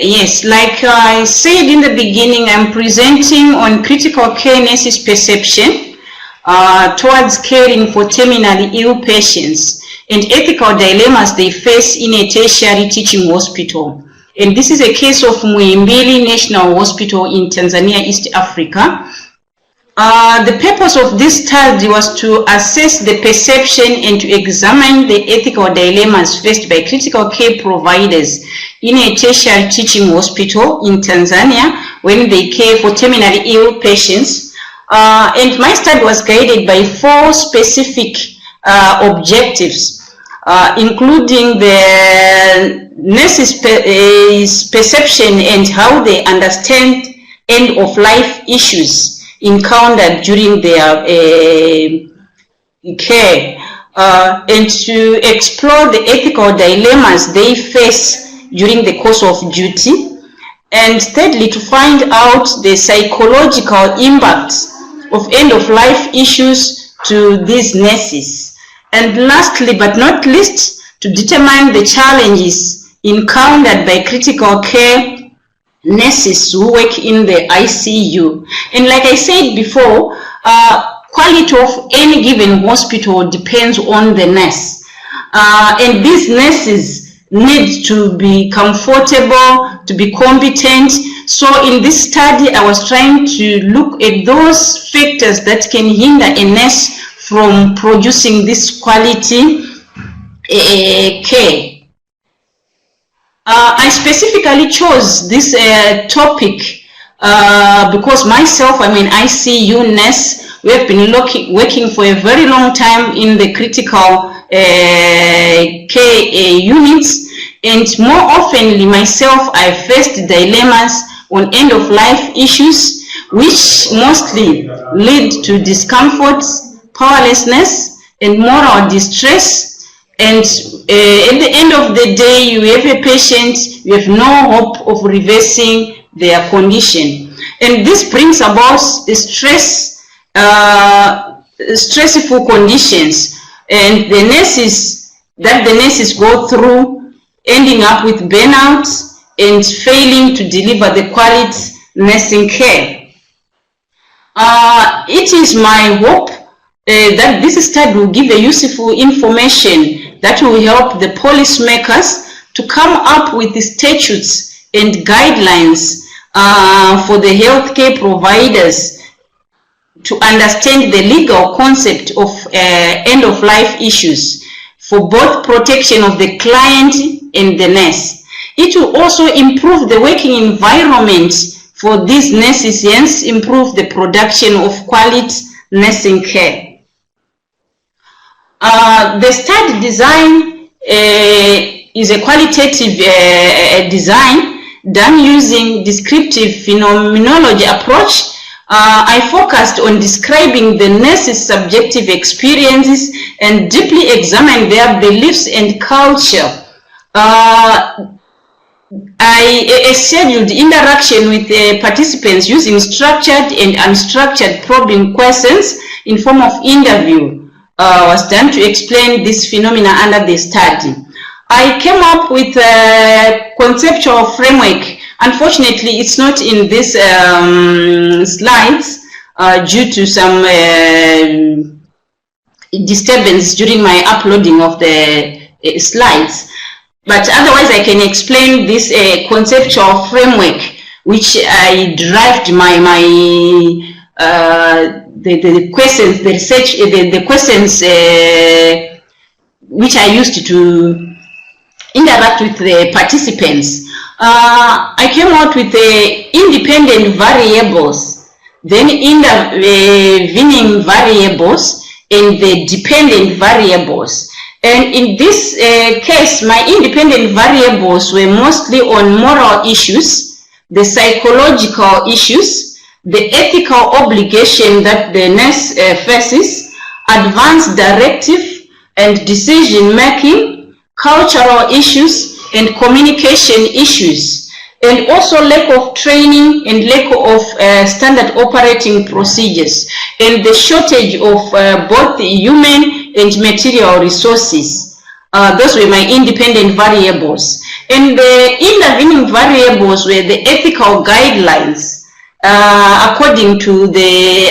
Yes, like I said in the beginning, I'm presenting on critical care nurses' perception towards caring for terminally ill patients and ethical dilemmas they face in a tertiary teaching hospital. And this is a case of Muhimbili National Hospital in Tanzania, East Africa. The purpose of this study was to assess the perception and to examine the ethical dilemmas faced by critical care providers in a tertiary teaching hospital in Tanzania when they care for terminally ill patients. And my study was guided by 4 specific objectives, including the nurses' perception and how they understand end-of-life issues encountered during their care, and to explore the ethical dilemmas they face during the course of duty, and thirdly, to find out the psychological impact of end-of-life issues to these nurses, and lastly but not least, to determine the challenges encountered by critical care nurses who work in the ICU. And like I said before, quality of any given hospital depends on the nurse. And these nurses need to be comfortable, to be competent. So in this study, I was trying to look at those factors that can hinder a nurse from producing this quality care. I specifically chose this topic because myself, I'm an ICU nurse. We have been working for a very long time in the critical care units, and more oftenly myself, I faced dilemmas on end-of-life issues, which mostly lead to discomfort, powerlessness, and moral distress. And at the end of the day, you have a patient, you have no hope of reversing their condition. And this brings about stressful conditions, and the nurses go through, ending up with burnout and failing to deliver the quality nursing care. It is my hope that this study will give a useful information that will help the policymakers to come up with the statutes and guidelines for the healthcare providers to understand the legal concept of end-of-life issues for both protection of the client and the nurse. It will also improve the working environment for these nurses, hence improve the production of quality nursing care. The study design is a qualitative design done using descriptive phenomenology approach. I focused on describing the nurses' subjective experiences and deeply examined their beliefs and culture. I scheduled interaction with participants using structured and unstructured probing questions in form of interview. Was done to explain this phenomena under the study. I came up with a conceptual framework. Unfortunately, it's not in this slides due to some disturbance during my uploading of the slides. But otherwise, I can explain this conceptual framework, which I derived the questions, the research, the questions which I used to interact with the participants. I came out with the independent variables, then intervening variables, and the dependent variables. And in this case, my independent variables were mostly on moral issues, the psychological issues, the ethical obligation that the nurse faces, advanced directive and decision making, cultural issues, and communication issues, and also lack of training and lack of standard operating procedures, and the shortage of both human and material resources. Those were my independent variables. And the intervening variables were the ethical guidelines according to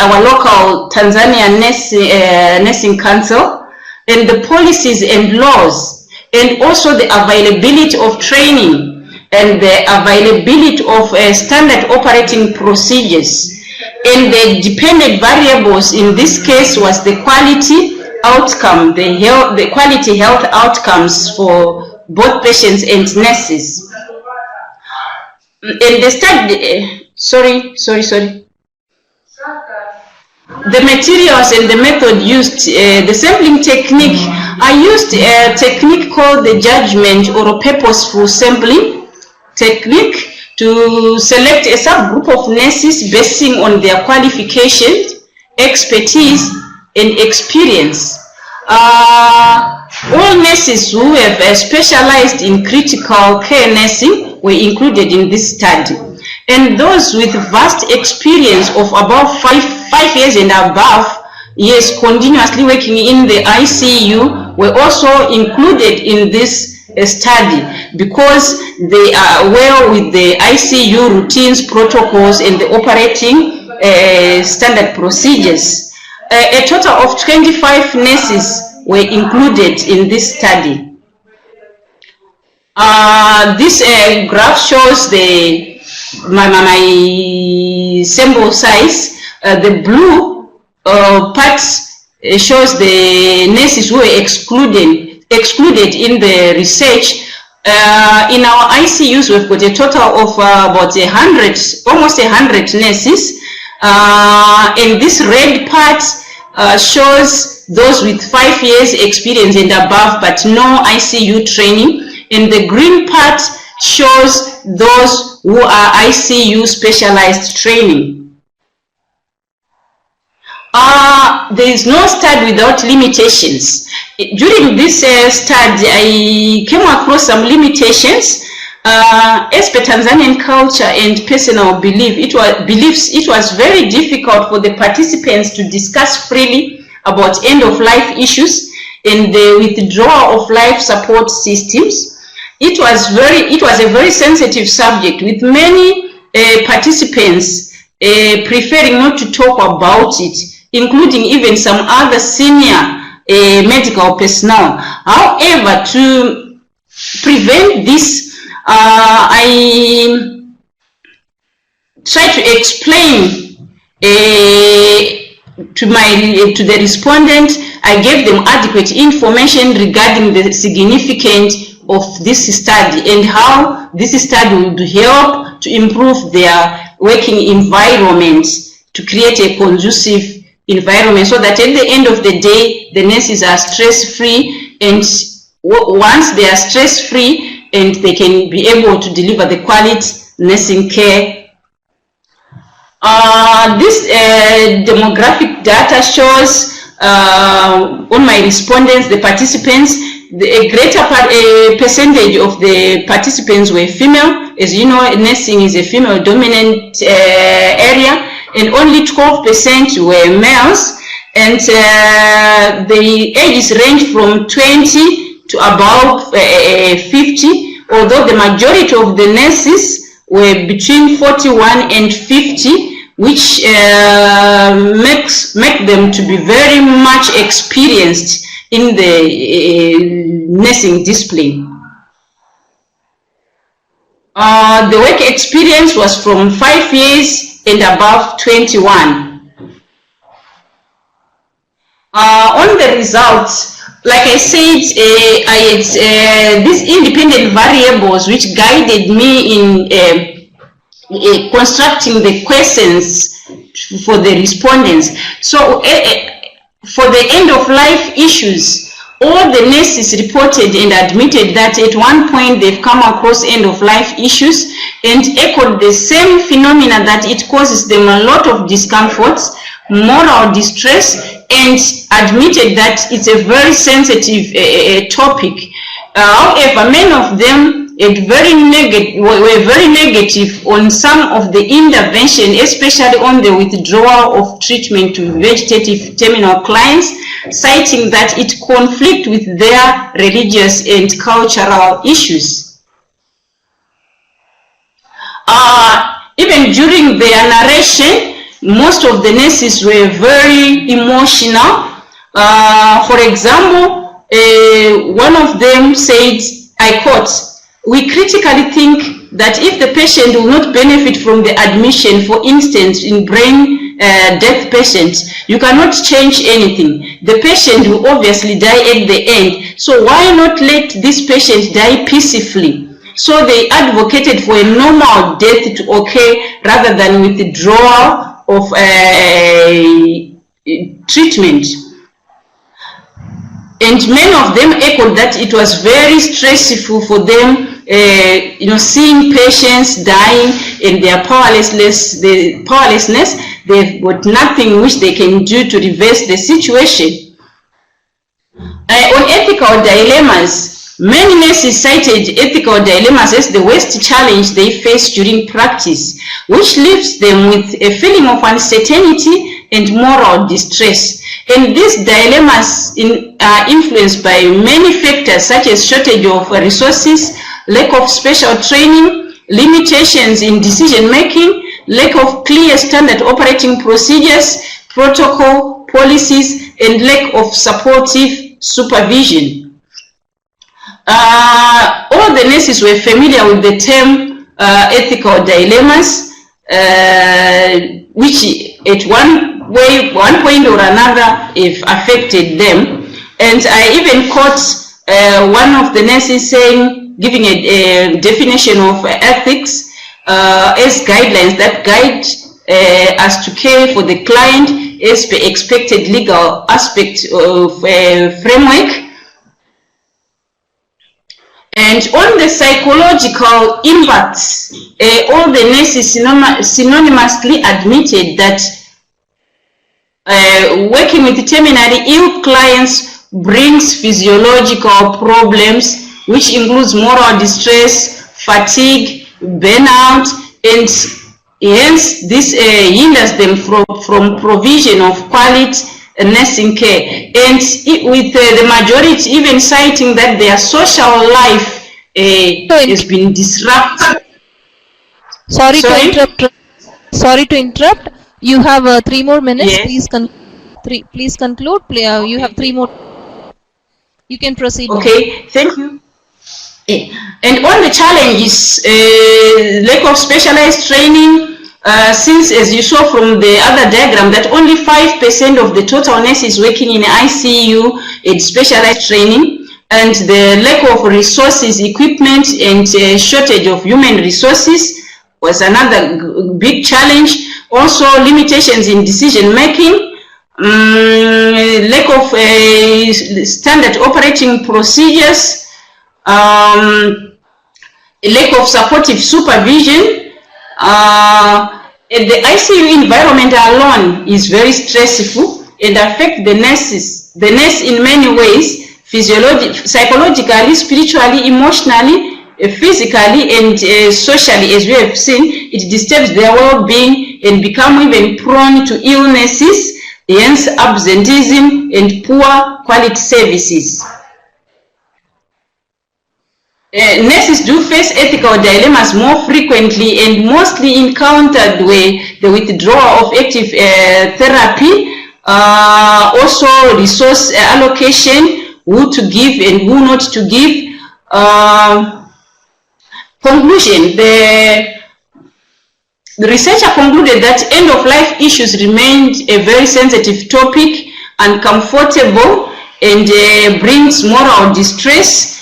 our local Tanzania Nursing Council, and the policies and laws, and also the availability of training and the availability of standard operating procedures. And the dependent variables in this case was the quality outcome, the quality health outcomes for both patients and nurses. And the study, the materials and the method used, the sampling technique, I used a technique called the judgment or purposeful sampling technique to select a subgroup of nurses basing on their qualifications, expertise, and experience. All nurses who have specialized in critical care nursing were included in this study. And those with vast experience of about five years and above years continuously working in the ICU were also included in this study because they are well with the ICU routines, protocols, and the operating standard procedures. A total of 25 nurses were included in this study. This graph shows my sample size. The blue parts shows the nurses who were excluded in the research. In our ICUs, we've got a total of about 100, almost 100 nurses. And this red part shows those with 5 years experience and above, but no ICU training. And the green part shows those who are ICU specialized training. There is no study without limitations. During this study, I came across some limitations. As per Tanzanian culture and personal beliefs, it was very difficult for the participants to discuss freely about end-of-life issues and the withdrawal of life support systems. It was a very sensitive subject, with many participants preferring not to talk about it, including even some other senior medical personnel. However, to prevent this, I try to explain to the respondent. I gave them adequate information regarding the significance of this study and how this study would help to improve their working environment, to create a conducive environment so that at the end of the day, the nurses are stress-free, and once they are stress-free, and they can be able to deliver the quality nursing care. This demographic data shows on my respondents, the participants, a greater percentage of the participants were female. As you know, nursing is a female dominant area, and only 12% were males, and the ages range from 20 to about 50, although the majority of the nurses were between 41 and 50, which make them to be very much experienced in the nursing discipline. The work experience was from 5 years and above 21. On the results, like I said, I had these independent variables which guided me in constructing the questions for the respondents. So for the end-of-life issues, all the nurses reported and admitted that at one point they've come across end-of-life issues and echoed the same phenomena, that it causes them a lot of discomforts, moral distress, and admitted that it's a very sensitive topic. However, many of them were very negative on some of the intervention, especially on the withdrawal of treatment to vegetative terminal clients, citing that it conflicts with their religious and cultural issues. Even during their narration, most of the nurses were very emotional. For example, one of them said, I quote, "We critically think that if the patient will not benefit from the admission, for instance, in brain death patients, you cannot change anything. The patient will obviously die at the end. So why not let this patient die peacefully?" So they advocated for a normal death to occur rather than withdrawal of treatment. And many of them echoed that it was very stressful for them, seeing patients dying and their powerlessness, they've got nothing which they can do to reverse the situation. On ethical dilemmas, many nurses cited ethical dilemmas as the worst challenge they face during practice, which leaves them with a feeling of uncertainty and moral distress. And these dilemmas are influenced by many factors such as shortage of resources, lack of special training, limitations in decision making, lack of clear standard operating procedures, protocol, policies, and lack of supportive supervision. All the nurses were familiar with the term ethical dilemmas, which at one point or another if affected them. And I even caught one of the nurses saying, giving a definition of ethics as guidelines that guide us to care for the client as per expected legal aspect of framework. And on the psychological impacts, all the nurses synonymously admitted that working with terminally ill clients brings physiological problems, which includes moral distress, fatigue, burnout, and hence this hinders them from provision of quality nursing care. And with the majority even citing that their social life has been disrupted. Sorry to interrupt. You have 3 more minutes. Yes. Please conclude. You have 3 more. You can proceed. Okay, now. Thank you. And on the challenges, lack of specialized training, since as you saw from the other diagram that only 5% of the total nurses working in ICU had specialized training, and the lack of resources, equipment, and shortage of human resources was another big challenge. Also, limitations in decision making, lack of standard operating procedures, lack of supportive supervision. The ICU environment alone is very stressful and affects the nurse in many ways, psychologically, spiritually, emotionally, physically, and socially. As we have seen, it disturbs their well-being and become even prone to illnesses, hence absenteeism and poor quality services. Nurses do face ethical dilemmas more frequently and mostly encountered with the withdrawal of active therapy, also resource allocation, who to give and who not to give. Conclusion, the researcher concluded that end-of-life issues remained a very sensitive topic, uncomfortable, and brings moral distress.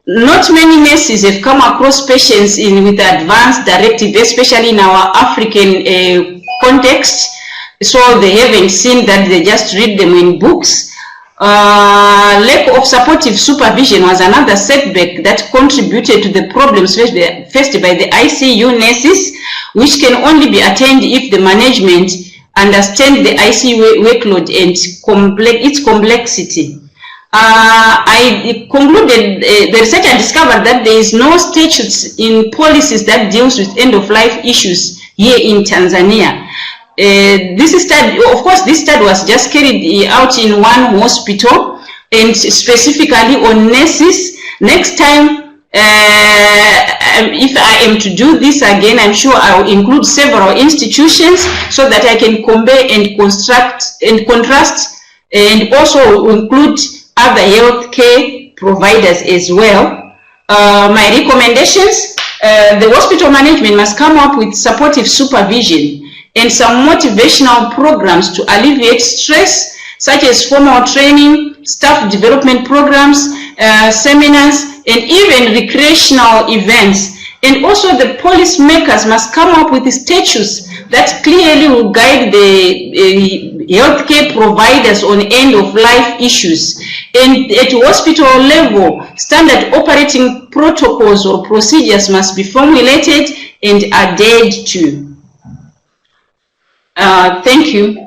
Not many nurses have come across patients with advanced directive, especially in our African context, so they haven't seen that, they just read them in books. Lack of supportive supervision was another setback that contributed to the problems faced by the ICU nurses, which can only be attained if the management understands the ICU workload and its complexity. I concluded, the researcher discovered that there is no statutes in policies that deals with end-of-life issues here in Tanzania. This study, of course, this study was just carried out in one hospital and specifically on nurses. Next time, if I am to do this again, I'm sure I will include several institutions so that I can compare and construct and contrast, and also include other healthcare providers as well. My recommendations, the hospital management must come up with supportive supervision and some motivational programs to alleviate stress, such as formal training, staff development programs, seminars, and even recreational events. And also the policymakers must come up with statutes that clearly will guide the healthcare providers on end-of-life issues. And at hospital level, standard operating protocols or procedures must be formulated and adhered to. Thank you.